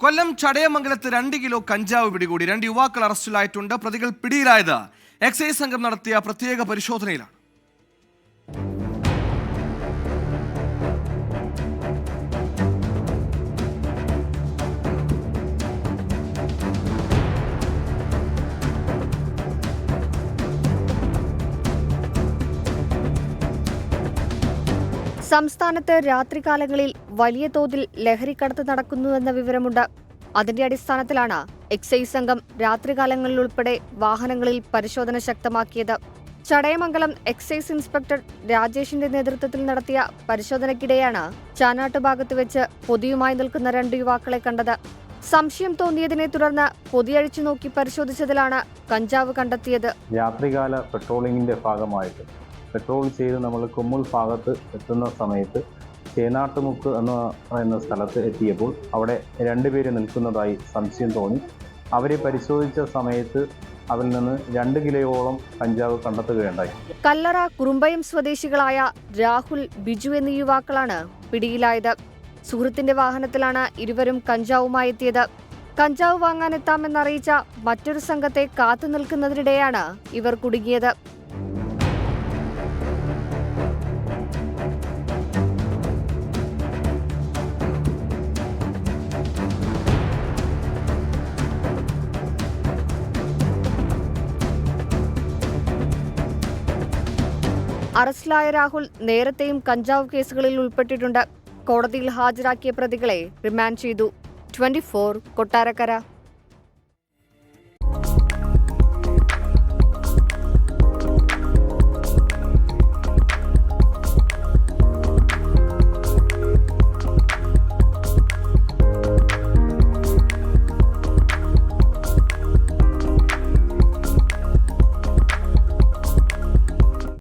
കൊല്ലം ചടയമംഗലത്ത് 2 kilo കഞ്ചാവ് പിടികൂടി. 2 യുവാക്കൾ അറസ്റ്റിലായിട്ടുണ്ട്. പ്രതികൾ പിടിയിലായത് എക്സൈസ് സംഘം നടത്തിയ പ്രത്യേക പരിശോധനയിലാണ്. സംസ്ഥാനത്ത് രാത്രികാലങ്ങളിൽ വലിയ തോതിൽ ലഹരിക്കടത്ത് നടക്കുന്നുവെന്ന വിവരമുണ്ട്. അതിന്റെ അടിസ്ഥാനത്തിലാണ് എക്സൈസ് സംഘം രാത്രികാലങ്ങളിൽ ഉൾപ്പെടെ വാഹനങ്ങളിൽ പരിശോധന ശക്തമാക്കിയത്. ചടയമംഗലം എക്സൈസ് ഇൻസ്പെക്ടർ രാജേഷിന്റെ നേതൃത്വത്തിൽ നടത്തിയ പരിശോധനയ്ക്കിടെയാണ് ചാനാട്ട് ഭാഗത്ത് വെച്ച് പൊതിയുമായി നിൽക്കുന്ന 2 യുവാക്കളെ കണ്ടത്. സംശയം തോന്നിയതിനെ തുടർന്ന് പൊതിയഴിച്ചു നോക്കി പരിശോധിച്ചതിലാണ് കഞ്ചാവ് കണ്ടെത്തിയത്. രാത്രികാല പെട്രോളിംഗിന്റെ ഭാഗമായിട്ട് പെട്രോൾ ചെയ്ത് നമ്മൾ കുമ്മുൾ ഭാഗത്ത് എത്തുന്ന സമയത്ത് ചേനാട്ടുമുക്ക് എന്ന് പറയുന്ന സ്ഥലത്ത് എത്തിയപ്പോൾ അവിടെ 2 പേര് നിൽക്കുന്നതായി സംശയം തോന്നി. അവരെ പരിശോധിച്ച സമയത്ത് അതിൽ നിന്ന് 2 കിലോയോളം കഞ്ചാവ് കണ്ടെത്തുകയുണ്ടായി. കല്ലറ കുറുമ്പയം സ്വദേശികളായ രാഹുൽ, ബിജു എന്നീ യുവാക്കളാണ് പിടിയിലായത്. സുഹൃത്തിന്റെ വാഹനത്തിലാണ് ഇരുവരും കഞ്ചാവുമായി എത്തിയത്. കഞ്ചാവ് വാങ്ങാനെത്താമെന്നറിയിച്ച മറ്റൊരു സംഘത്തെ കാത്തു നിൽക്കുന്നതിനിടെയാണ് ഇവർ കുടുങ്ങിയത്. അറസ്റ്റിലായ രാഹുൽ നേരത്തെയും കഞ്ചാവ് കേസുകളിൽ ഉൾപ്പെട്ടിട്ടുണ്ട്. കോടതിയിൽ ഹാജരാക്കിയ പ്രതികളെ റിമാൻഡ് ചെയ്തു. 24 കൊട്ടാരക്കര.